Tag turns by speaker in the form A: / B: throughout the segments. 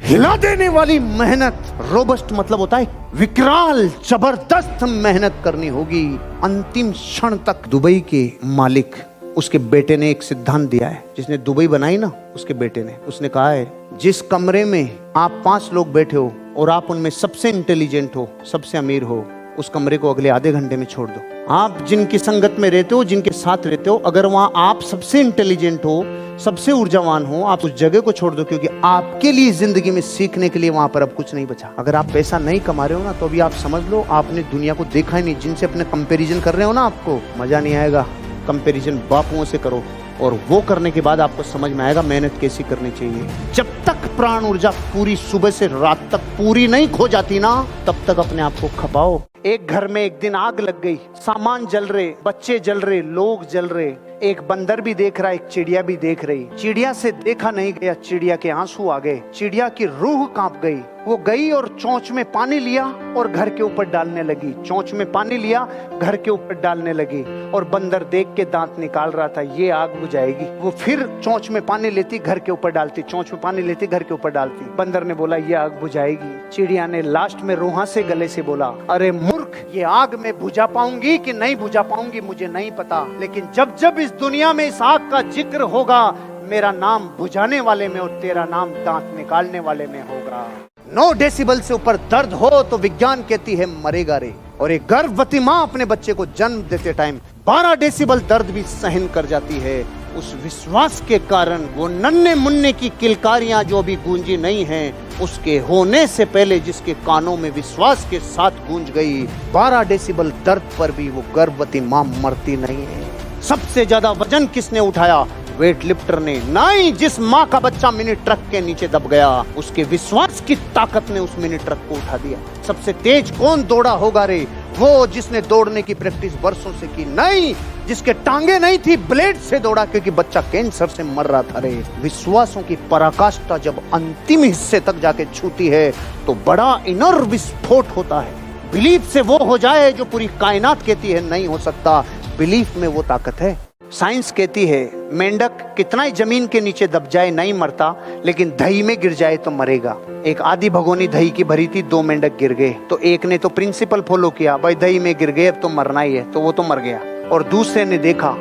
A: हिला देने वाली मेहनत, रोबस्ट मतलब होता है विकराल, जबरदस्त मेहनत करनी होगी अंतिम क्षण तक। दुबई के मालिक, उसके बेटे ने एक सिद्धांत दिया है, जिसने दुबई बनाई ना, उसके बेटे ने, उसने कहा है जिस कमरे में आप 5 लोग बैठे हो और आप उनमें सबसे इंटेलिजेंट हो, सबसे अमीर हो, उस कमरे को अगले आधे घंटे में छोड़ दो। आप जिनकी संगत में रहते हो, जिनके साथ रहते हो, अगर वहां आप सबसे इंटेलिजेंट हो, सबसे ऊर्जावान हो, आप उस जगह को छोड़ दो, क्योंकि आपके लिए जिंदगी में सीखने के लिए वहां पर अब कुछ नहीं बचा। अगर आप पैसा नहीं कमा रहे हो ना, तो अभी आप समझ लो आपने दुनिया को देखा ही नहीं। जिनसे अपने कंपैरिजन कर रहे हो ना, आपको मजा नहीं आएगा। कंपैरिजन बापुओं से करो, और वो करने के बाद आपको समझ में आएगा मेहनत कैसी करनी चाहिए। जब तक प्राण ऊर्जा पूरी सुबह से रात तक पूरी नहीं खो जाती ना, तब तक अपने आप को खपाओ। एक घर में एक दिन आग लग गई, सामान जल रहे, बच्चे जल रहे, लोग जल रहे। एक बंदर भी देख रहा, एक चिड़िया भी देख रही। चिड़िया से देखा नहीं गया, चिड़िया के आंसू आ गए, चिड़िया की रूह कांप गई। वो गई और चोंच में पानी लिया और घर के ऊपर डालने लगी। चोंच में पानी लिया, घर के ऊपर डालने लगी, और बंदर देख के दांत निकाल रहा था, ये आग बुझाएगी। वो फिर चोंच में पानी लेती, घर के ऊपर डालती, चोंच में पानी लेती, घर के ऊपर डालती। बंदर ने बोला ये आग बुझाएगी। चिड़िया ने लास्ट में रूहा से गले से बोला, अरे मूर्ख, ये आग मैं बुझा पाऊंगी कि नहीं बुझा पाऊंगी मुझे नहीं पता, लेकिन जब जब इस दुनिया में इस आग का जिक्र होगा, मेरा नाम बुझाने वाले में और तेरा नाम दांत निकालने वाले में होगा। 9 डेसिबल से ऊपर दर्द हो तो विज्ञान कहती है मरेगा रे। और एक गर्भवती माँ अपने बच्चे को जन्म देते टाइम 12 डेसिबल दर्द भी सहन कर जाती है। उस विश्वास के कारण वो नन्हे मुन्ने की किलकारियां जो अभी गूंजी नहीं हैं, उसके होने से पहले जिसके कानों में विश्वास के साथ गूंज गई, 12 डेसिबल दर्द पर भी वो गर्भवती माँ मरती नहीं है। सबसे ज्यादा वजन किसने उठाया? वेट लिफ्टर ने। नहीं, जिस माँ का बच्चा मिनी ट्रक के नीचे दब गया, उसके विश्वास की ताकत ने उस मिनी ट्रक को उठा दिया। सबसे तेज कौन दौड़ा होगा रे? वो जिसने दौड़ने की प्रैक्टिस वर्षों से की। नहीं, जिसके टांगे नहीं थी, ब्लेड से दौड़ा, क्योंकि बच्चा कैंसर से मर रहा था रे। विश्वासों की पराकाष्ठा जब अंतिम हिस्से तक जाके छूती है, तो बड़ा इनर विस्फोट होता है। बिलीफ से वो हो जाए जो पूरी कायनात कहती है नहीं हो सकता। बिलीफ में वो ताकत है। साइंस कहती है मेंढक कितना ही जमीन के नीचे दब जाए नहीं मरता, लेकिन दही में गिर जाए तो मरेगा। एक आधी भगोनी दही की भरी थी, 2 मेंढक गिर गए, तो एक ने तो प्रिंसिपल फॉलो किया, भाई दही में गिर गए अब तो मरना ही है, तो वो तो मर गया। और दूसरे ने देखा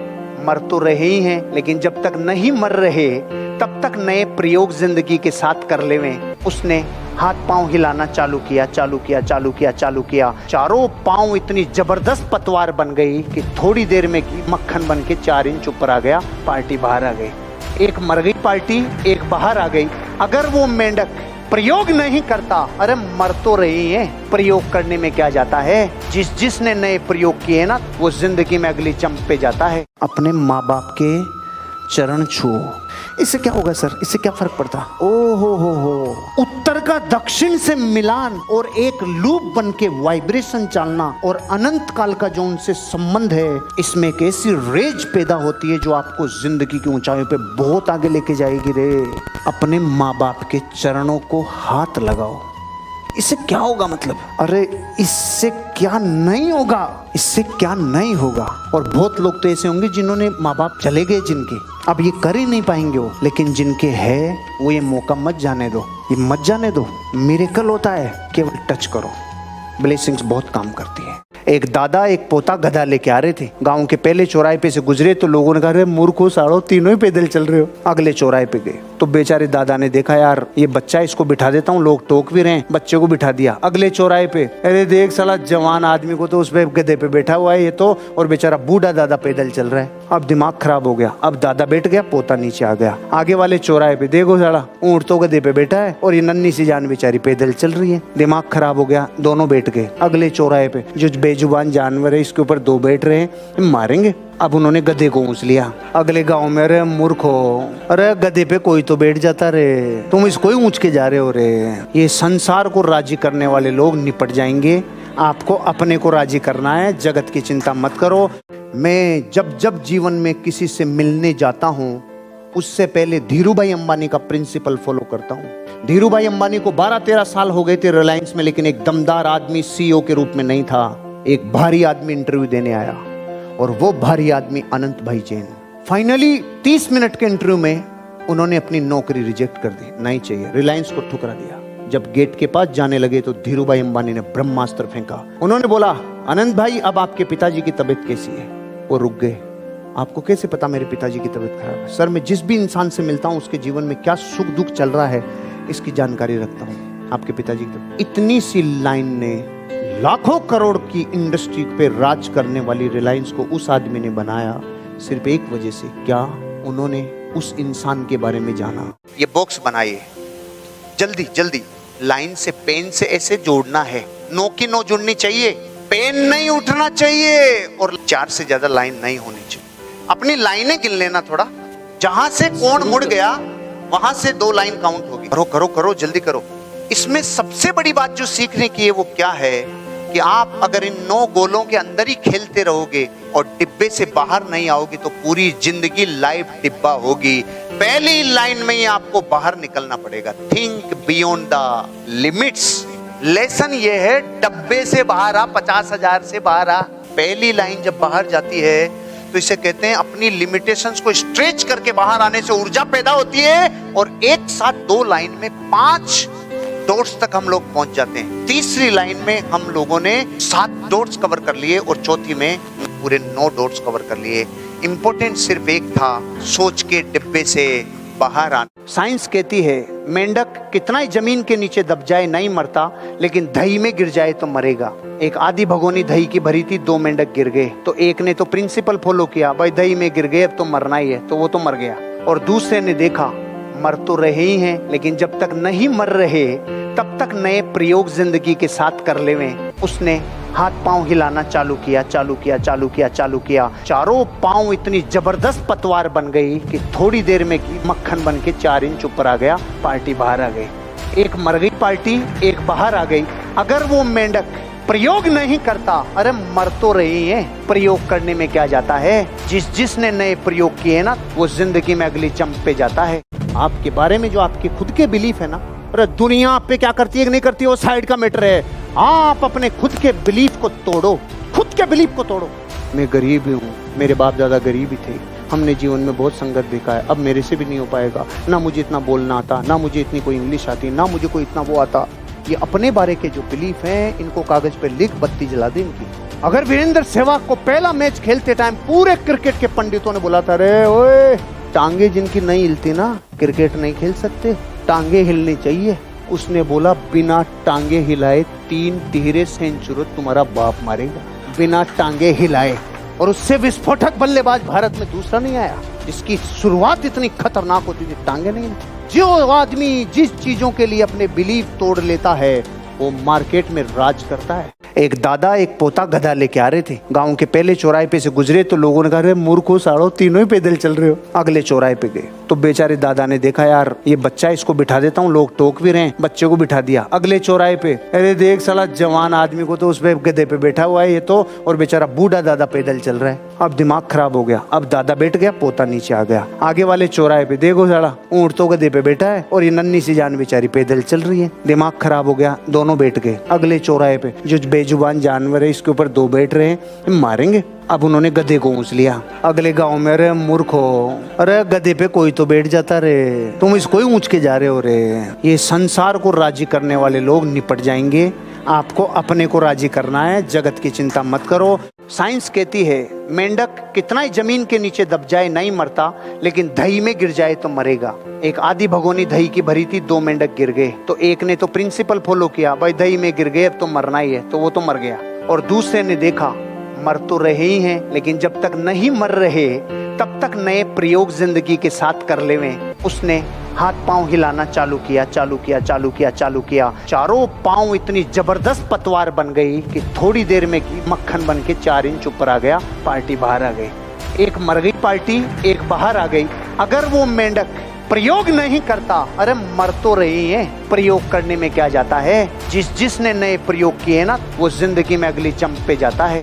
A: मर तो रहे ही हैं, लेकिन जब तक नहीं मर रहे तब तक नए प्रयोग जिंदगी के साथ कर लेवे। उसने हाथ पांव हिलाना चालू किया, चालू किया, चालू किया, चालू किया। चारों पांव इतनी जबरदस्त पतवार बन गई कि थोड़ी देर में मक्खन बन के 4 इंच ऊपर आ गया। पार्टी बाहर आ गई। एक मर गई पार्टी, एक बाहर आ गई। अगर वो मेंढक प्रयोग नहीं करता, अरे मर तो रही है, प्रयोग करने में क्या जाता है? जिसने नए प्रयोग किए ना, वो जिंदगी में अगली जंप पे जाता है। अपने माँ बाप के चरण छुओ। इससे क्या होगा सर? इससे क्या फर्क पड़ता? ओ हो, उत्तर का दक्षिण से मिलान और एक लूप बन के वाइब्रेशन चालना, और अनंत काल का जो उनसे संबंध है, इसमें एक ऐसी रेज पैदा होती है जो आपको जिंदगी की ऊंचाइयों पे बहुत आगे लेके जाएगी रे। अपने माँ बाप के चरणों को हाथ लगाओ। इससे क्या होगा मतलब? अरे इससे क्या नहीं होगा, इससे क्या नहीं होगा। और बहुत लोग तो ऐसे होंगे जिन्होंने माँ बाप चले गए, जिनके अब ये कर ही नहीं पाएंगे वो, लेकिन जिनके है वो ये मौका मत जाने दो, ये मत जाने दो। मिरेकल होता है, केवल टच करो। ब्लेसिंग्स बहुत काम करती है। एक दादा एक पोता गधा लेके आ रहे थे। गांव के पहले चौराहे पे से गुजरे तो लोगों ने कहा मूर्खो साड़ो, तीनों ही पैदल चल रहे हो। अगले चौराहे पे गए तो बेचारे दादा ने देखा, यार ये बच्चा, इसको बिठा देता हूँ, लोग टोक भी रहे हैं, बच्चे को बिठा दिया। अगले चौराहे पे, अरे देख साला जवान आदमी को तो उस पे गधे पे बैठा हुआ है ये तो, और बेचारा बूढ़ा दादा पैदल चल रहा है। अब दिमाग खराब हो गया। अब दादा बैठ गया, पोता नीचे आ गया। आगे वाले चौराहे पे देखो साला ऊंट तो गधे पे बैठा है और ये नन्ही सी जान बेचारी पैदल चल रही है। दिमाग खराब हो गया, दोनों बैठ गए। अगले चौराहे पे जो बेजुबान जानवर है, इसके ऊपर 2 बैठ रहे हैं, मारेंगे। अब उन्होंने गधे को ऊंच लिया। अगले गांव में, अरे मूर्खो, अरे गधे पे कोई तो बैठ जाता रे, तुम इसको ही ऊंच के जा रहे हो रे। ये संसार को राजी करने वाले लोग निपट जाएंगे, आपको अपने को राजी करना है। जगत की चिंता मत करो। मैं जब जीवन में किसी से मिलने जाता हूँ, उससे पहले धीरू भाई अंबानी का प्रिंसिपल फॉलो करता हूँ। धीरू भाई अंबानी को 12-13 साल हो गए थे रिलायंस में, लेकिन एक दमदार आदमी CEO के रूप में नहीं था। एक भारी आदमी इंटरव्यू देने आया, और वो भारी आदमी अनंत भाई जैन। फाइनली 30 मिनट के इंटरव्यू में उन्होंने अपनी नौकरी रिजेक्ट कर दी, नहीं चाहिए, रिलायंस को ठुकरा दिया। जब गेट के पास जाने लगे तो धीरूभाई अंबानी ने ब्रह्मास्त्र फेंका। उन्होंने बोला, आनंद भाई अब आपके पिताजी की तबीयत कैसी है? वो रुक गए। आपको कैसे पता मेरे पिताजी की तबीयत खराब है? सर मैं जिस भी इंसान से मिलता हूँ उसके जीवन में क्या सुख दुख चल रहा है इसकी जानकारी रखता हूँ। आपके पिताजी की तबीयत। इतनी सी लाइन ने लाखों करोड़ की इंडस्ट्री पे राज करने वाली रिलायंस को उस आदमी ने बनाया सिर्फ एक वजह से। क्या? उन्होंने उस इंसान के बारे में जाना। ये बॉक्स बनाइए जल्दी जल्दी, लाइन से पेन से ऐसे जोड़ना है, नो की नो जुड़नी चाहिए, पेन नहीं उठना चाहिए और 4 से ज्यादा लाइन नहीं होनी चाहिए। अपनी लाइनें गिन लेना थोड़ा, जहां से कोण मुड़ गया वहां से 2 लाइन काउंट होगी। करो करो करो जल्दी करो। इसमें सबसे बड़ी बात जो सीखने की है वो क्या है कि आप अगर इन 9 गोलों के अंदर ही खेलते रहोगे और डिब्बे से बाहर नहीं आओगे तो पूरी जिंदगी लाइफ डिब्बा होगी। पहली लाइन में ही आपको बाहर निकलना पड़ेगा। Think beyond the limits. Lesson ये है, डब्बे से बाहर आ, 50,000 से बाहर आ। पहली लाइन जब बाहर जाती है तो इसे कहते हैं अपनी लिमिटेशंस को स्ट्रेच करके बाहर आने से ऊर्जा पैदा होती है और एक साथ 2 लाइन में 5 डॉट्स तक हम लोग पहुंच जाते हैं। तीसरी लाइन में हम लोगों ने 7 डॉट्स कवर कर लिए और चौथी में पूरे 9 डॉट्स कवर कर लिए। इंपॉर्टेंट सिर्फ एक था, सोच के डिब्बे से बाहर आना। साइंस कहती है मेंढक कितना ही जमीन के नीचे दब जाए नहीं मरता, लेकिन दही में गिर जाए तो मरेगा। एक आधी भगोनी दही की भरी थी, 2 मेंढक गिर गए तो एक ने तो प्रिंसिपल फॉलो किया, भाई दही में गिर गए अब तो मरना ही है, तो वो तो मर गया। और दूसरे ने देखा मर तो रहे ही हैं, लेकिन जब तक नहीं मर रहे तब तक नए प्रयोग जिंदगी के साथ कर लेवे। उसने हाथ पांव हिलाना चालू किया, चालू किया, चालू किया, चालू किया। चारों पांव इतनी जबरदस्त पतवार बन गई कि थोड़ी देर में मक्खन बन के 4 इंच ऊपर आ गया। पार्टी बाहर आ गई। एक मर गई पार्टी, एक बाहर आ गई। अगर वो मेंढक प्रयोग नहीं करता, अरे मर तो रही है, प्रयोग करने में क्या जाता है? जिसने नए प्रयोग किए ना वो जिंदगी में अगली जंप पे जाता है। आपके बारे में जो आपके खुद के बिलीफ है ना, अरे दुनिया आप पे क्या करती है कि नहीं करती है वो साइड का मैटर है। आप अपने खुद के बिलीफ को तोड़ो, खुद के बिलीफ को तोड़ो। मैं गरीब ही हूँ, मेरे बाप दादा गरीब ही थे, हमने जीवन में बहुत संघर्ष देखा है, अब मेरे से भी नहीं हो पाएगा, ना मुझे इतना बोलना आता, ना मुझे इतनी कोई इंग्लिश आती, ना मुझे कोई इतना वो आता। ये अपने बारे के जो बिलीफ हैं इनको कागज पे लिख बत्ती जला दे इनकी। अगर वीरेंद्र सहवाग को पहला मैच खेलते टाइम पूरे क्रिकेट के पंडितों ने बोला था, रे ओए टांगे जिनकी नहीं हिलती ना क्रिकेट नहीं खेल सकते, टांगे हिलनी चाहिए। उसने बोला बिना टांगे हिलाए 3 तिहरे सेंचुरी तुम्हारा बाप मारेगा, बिना टांगे हिलाए। और उससे विस्फोटक बल्लेबाज भारत में दूसरा नहीं आया जिसकी शुरुआत इतनी खतरनाक होती थी, टांगे नहीं। जो आदमी जिस चीजों के लिए अपने बिलीफ तोड़ लेता है वो मार्केट में राज करता है। एक दादा एक पोता गधा लेके आ रहे थे, गांव के पहले चौराहे पे से गुजरे तो लोगों ने कहा मूर्खो साड़ो तीनों ही पैदल चल रहे हो। अगले चौराहे पे गए तो बेचारे दादा ने देखा यार ये बच्चा, इसको बिठा देता हूँ, लोग टोक भी रहे हैं, बच्चे को बिठा दिया। अगले चौराहे पे, अरे देख साला जवान आदमी को तो उस पे गधे पे बैठा हुआ है ये तो, और बेचारा बूढ़ा दादा पैदल चल रहा है। अब दिमाग खराब हो गया, अब दादा बैठ गया, पोता नीचे आ गया। आगे वाले चौराहे पे देखो साला ऊंट तो गधे पे बैठा है और ये नन्ही सी जान बेचारी पैदल चल रही है। दिमाग खराब हो गया, दोनों बैठ गए। अगले चौराहे पे जो बेजुबान जानवर है इसके ऊपर 2 बैठ रहे हैं, मारेंगे। अब उन्होंने गधे को ऊंच लिया। अगले गांव में, अरे मूर्खो, अरे गधे पे कोई तो बैठ जाता रे, तुम इसको ही ऊंच के जा रहे हो रे। ये संसार को राजी करने वाले लोग निपट जाएंगे, आपको अपने को राजी करना है, जगत की चिंता मत करो। साइंस कहती है मेंढक कितना ही जमीन के नीचे दब जाए नहीं मरता, लेकिन दही में गिर जाए तो मरेगा। एक आधी भगोनी दही की भरी थी, 2 मेंढक गिर गए तो एक ने तो प्रिंसिपल फॉलो किया, भाई दही में गिर गए अब तो मरना ही है, तो वो तो मर गया। और दूसरे ने देखा मर तो रहे ही हैं, लेकिन जब तक नहीं मर रहे तब तक नए प्रयोग जिंदगी के साथ कर लेवे। उसने हाथ पांव हिलाना चालू किया, चालू किया, चालू किया, चालू किया। चारों पांव इतनी जबरदस्त पतवार बन गई कि थोड़ी देर में मक्खन बन के 4 इंच ऊपर आ गया। पार्टी बाहर आ गई। एक मर गई पार्टी, एक बाहर आ गई। अगर वो मेंढक प्रयोग नहीं करता, अरे मर तो रही है, प्रयोग करने में क्या जाता है? जिसने नए प्रयोग किए ना वो जिंदगी में अगली जंप पे जाता है।